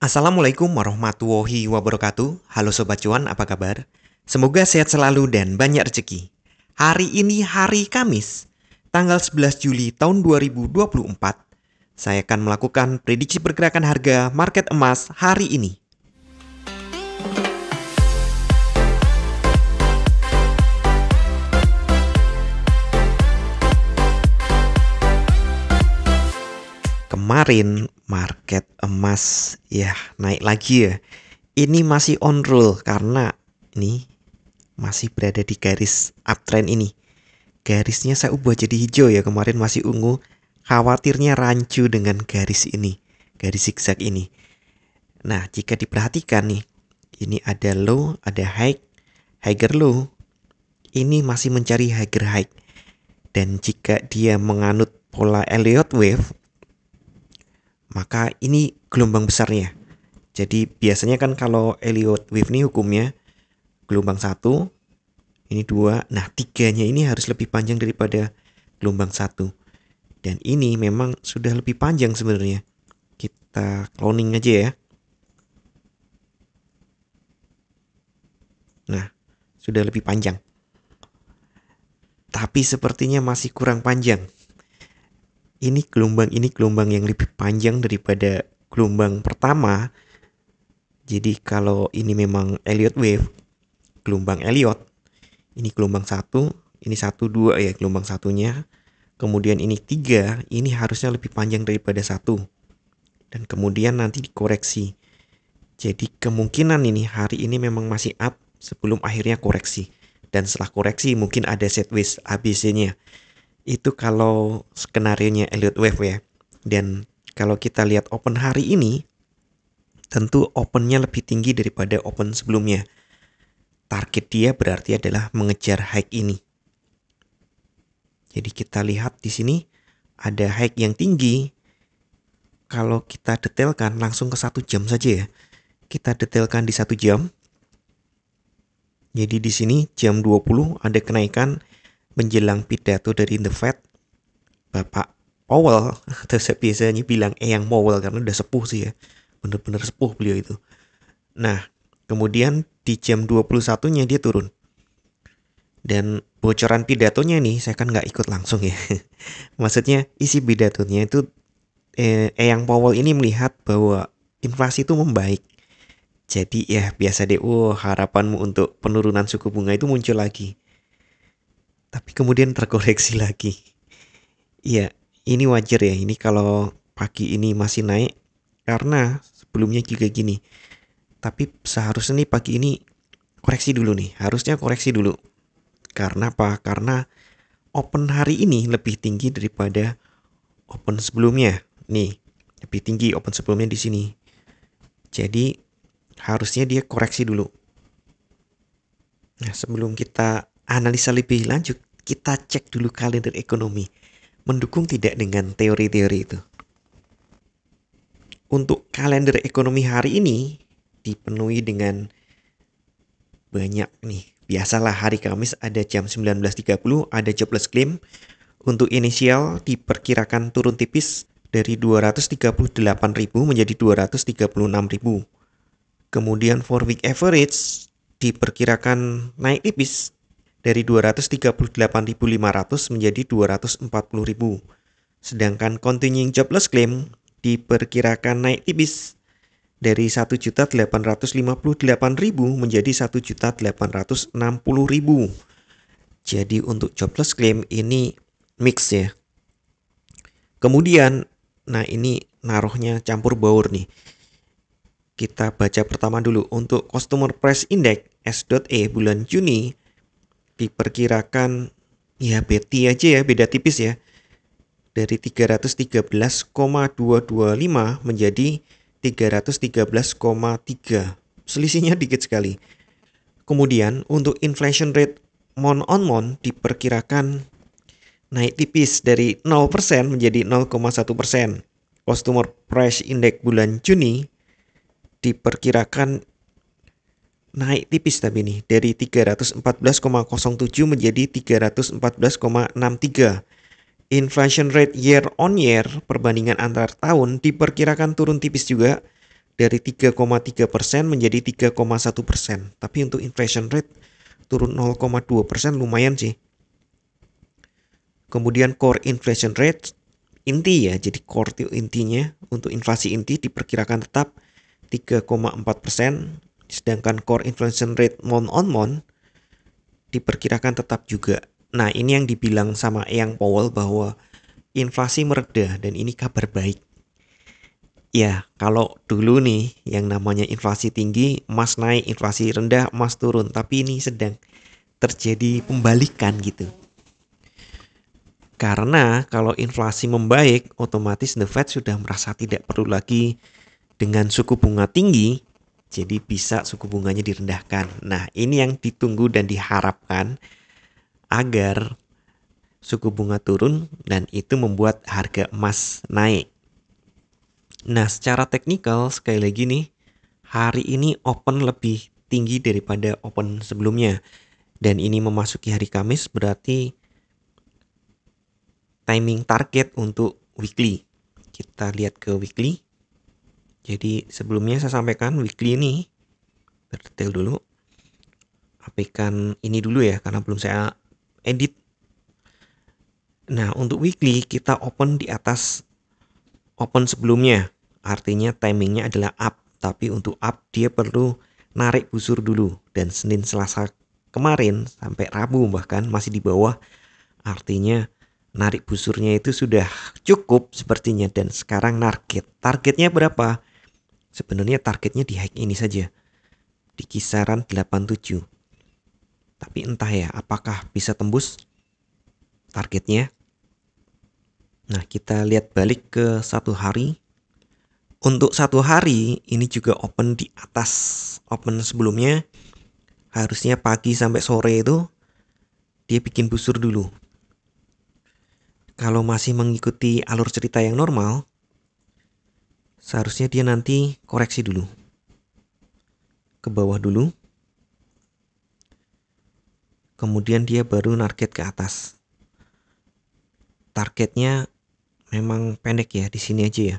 Assalamualaikum warahmatullahi wabarakatuh. Halo Sobat Cuan, apa kabar? Semoga sehat selalu dan banyak rezeki. Hari ini hari Kamis, tanggal 11 Juli tahun 2024. Saya akan melakukan prediksi pergerakan harga market emas hari ini. Kemarin market emas ya naik lagi ya. Ini masih on roll karena ini masih berada di garis uptrend ini. Garisnya saya ubah jadi hijau ya, kemarin masih ungu. Khawatirnya rancu dengan garis ini, garis zigzag ini. Nah, jika diperhatikan nih, ini ada low, ada high, higher low. Ini masih mencari higher high. Dan jika dia menganut pola Elliott wave, maka ini gelombang besarnya. Jadi biasanya kan kalau Elliott wave ini hukumnya gelombang 1, ini 2, nah 3-nya ini harus lebih panjang daripada gelombang 1. Dan ini memang sudah lebih panjang sebenarnya. Kita cloning aja ya. Nah, sudah lebih panjang. Tapi sepertinya masih kurang panjang. Ini gelombang yang lebih panjang daripada gelombang pertama. Jadi kalau ini memang Elliott wave, gelombang Elliott, ini gelombang 1, ini 1, 2 ya gelombang satunya. Kemudian ini 3, ini harusnya lebih panjang daripada 1. Dan kemudian nanti dikoreksi. Jadi kemungkinan ini hari ini memang masih up sebelum akhirnya koreksi. Dan setelah koreksi mungkin ada sideways ABC-nya. Itu kalau skenarionya Elliott wave ya. Dan kalau kita lihat open hari ini, tentu opennya lebih tinggi daripada open sebelumnya. Target dia berarti adalah mengejar high ini. Jadi kita lihat di sini ada high yang tinggi. Kalau kita detailkan langsung ke 1 jam saja ya. Kita detailkan di 1 jam. Jadi di sini jam 20 ada kenaikan menjelang pidato dari The Fed, Bapak Powell, atau saya biasanya bilang Eyang Powell karena udah sepuh sih ya, bener-bener sepuh beliau itu. Nah, kemudian di jam 21-nya dia turun. Dan bocoran pidatonya nih, saya kan nggak ikut langsung ya. Maksudnya isi pidatonya itu Eyang Powell ini melihat bahwa inflasi itu membaik. Jadi ya biasa deh, harapanmu untuk penurunan suku bunga itu muncul lagi. Tapi kemudian terkoreksi lagi. Iya, ini wajar ya. Ini kalau pagi ini masih naik karena sebelumnya juga gini. Tapi seharusnya nih pagi ini koreksi dulu nih. Harusnya koreksi dulu. Karena apa? Karena open hari ini lebih tinggi daripada open sebelumnya. Nih, lebih tinggi open sebelumnya di sini. Jadi harusnya dia koreksi dulu. Nah, sebelum kita analisa lebih lanjut, kita cek dulu kalender ekonomi. Mendukung tidak dengan teori-teori itu? Untuk kalender ekonomi hari ini dipenuhi dengan banyak nih. Biasalah hari Kamis ada jam 19.30 ada jobless claim. Untuk inisial diperkirakan turun tipis dari 238.000 menjadi 236.000. Kemudian for week average diperkirakan naik tipis dari 238.500 menjadi 240.000. Sedangkan continuing jobless claim diperkirakan naik tipis dari 1.858.000 menjadi 1.860.000. Jadi untuk jobless claim ini mix ya. Kemudian, nah ini naruhnya campur baur nih. Kita baca pertama dulu. Untuk Consumer Price Index S.E bulan Juni diperkirakan ya beti aja ya, beda tipis ya. Dari 313,225 menjadi 313,3. Selisihnya dikit sekali. Kemudian untuk inflation rate month on month diperkirakan naik tipis dari 0% menjadi 0,1%. Consumer Price Index bulan Juni diperkirakan naik tipis tapi nih dari 314,07 menjadi 314,63. Inflation rate year on year perbandingan antar tahun diperkirakan turun tipis juga dari 3,3% menjadi 3,1%. Tapi untuk inflation rate turun 0,2% lumayan sih. Kemudian core inflation rate inti ya, jadi core itu intinya untuk inflasi inti diperkirakan tetap 3,4%, sedangkan core inflation rate month on month diperkirakan tetap juga. Nah, ini yang dibilang sama Eyang Powell bahwa inflasi mereda dan ini kabar baik. Ya, kalau dulu nih yang namanya inflasi tinggi, emas naik, inflasi rendah, emas turun. Tapi ini sedang terjadi pembalikan gitu. Karena kalau inflasi membaik, otomatis The Fed sudah merasa tidak perlu lagi dengan suku bunga tinggi, jadi bisa suku bunganya direndahkan. Nah, ini yang ditunggu dan diharapkan agar suku bunga turun dan itu membuat harga emas naik. Nah, secara teknikal sekali lagi nih, hari ini open lebih tinggi daripada open sebelumnya. Dan ini memasuki hari Kamis berarti timing target untuk weekly. Kita lihat ke weekly. Jadi sebelumnya saya sampaikan weekly ini berdetail dulu. Apaikan ini dulu ya karena belum saya edit. Nah, untuk weekly kita open di atas open sebelumnya. Artinya timingnya adalah up. Tapi untuk up dia perlu narik busur dulu. Dan Senin Selasa kemarin sampai Rabu bahkan masih di bawah. Artinya narik busurnya itu sudah cukup sepertinya. Dan sekarang targetnya berapa? Sebenarnya targetnya di high ini saja. Di kisaran 87. Tapi entah ya apakah bisa tembus targetnya. Nah, kita lihat balik ke satu hari. Untuk satu hari ini juga open di atas open sebelumnya. Harusnya pagi sampai sore itu dia bikin busur dulu. Kalau masih mengikuti alur cerita yang normal, seharusnya dia nanti koreksi dulu. Ke bawah dulu. Kemudian dia baru target ke atas. Targetnya memang pendek ya, di sini aja ya.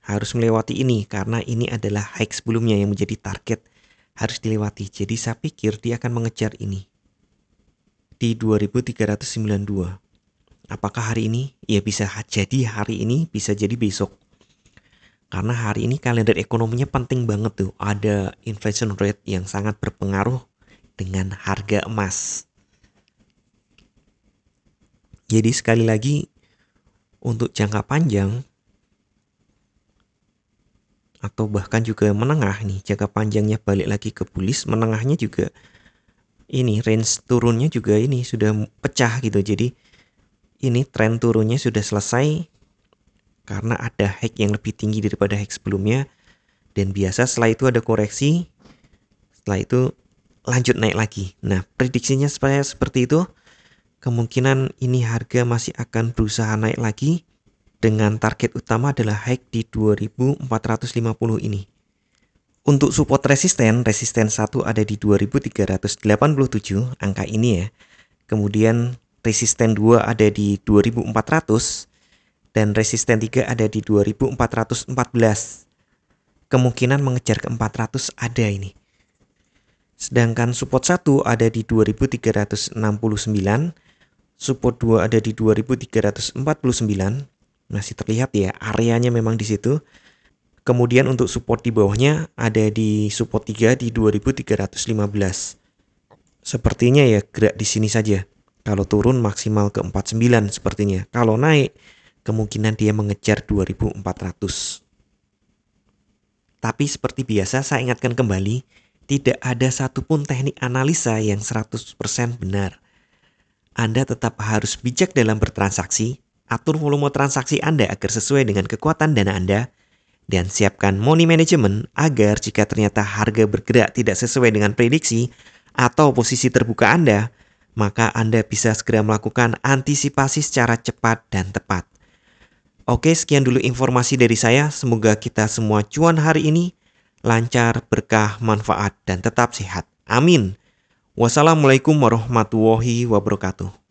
Harus melewati ini karena ini adalah high sebelumnya yang menjadi target harus dilewati. Jadi saya pikir dia akan mengejar ini di 2392. Apakah hari ini? Ya bisa jadi hari ini, bisa jadi besok. Karena hari ini kalender ekonominya penting banget tuh. Ada inflation rate yang sangat berpengaruh dengan harga emas. Jadi sekali lagi untuk jangka panjang atau bahkan juga menengah nih, jangka panjangnya balik lagi ke bullish, menengahnya juga ini range turunnya juga ini sudah pecah gitu. Jadi ini tren turunnya sudah selesai karena ada high yang lebih tinggi daripada high sebelumnya, dan biasa setelah itu ada koreksi, setelah itu lanjut naik lagi. Nah, prediksinya supaya seperti itu, kemungkinan ini harga masih akan berusaha naik lagi dengan target utama adalah high di 2450 ini. Untuk support resisten 1 ada di 2387 angka ini ya. Kemudian resisten 2 ada di 2400 dan resisten 3 ada di 2414. Kemungkinan mengejar ke 400 ada ini. Sedangkan support 1 ada di 2369, support 2 ada di 2349. Masih terlihat ya, areanya memang di situ. Kemudian untuk support di bawahnya ada di support 3 di 2315. Sepertinya ya gerak di sini saja. Kalau turun maksimal ke 49 sepertinya. Kalau naik kemungkinan dia mengejar 2400. Tapi seperti biasa saya ingatkan kembali, tidak ada satupun teknik analisa yang 100% benar. Anda tetap harus bijak dalam bertransaksi. Atur volume transaksi Anda agar sesuai dengan kekuatan dana Anda, dan siapkan money management agar jika ternyata harga bergerak tidak sesuai dengan prediksi atau posisi terbuka Anda, maka Anda bisa segera melakukan antisipasi secara cepat dan tepat. Oke, sekian dulu informasi dari saya. Semoga kita semua cuan hari ini lancar, berkah, manfaat, dan tetap sehat. Amin. Wassalamualaikum warahmatullahi wabarakatuh.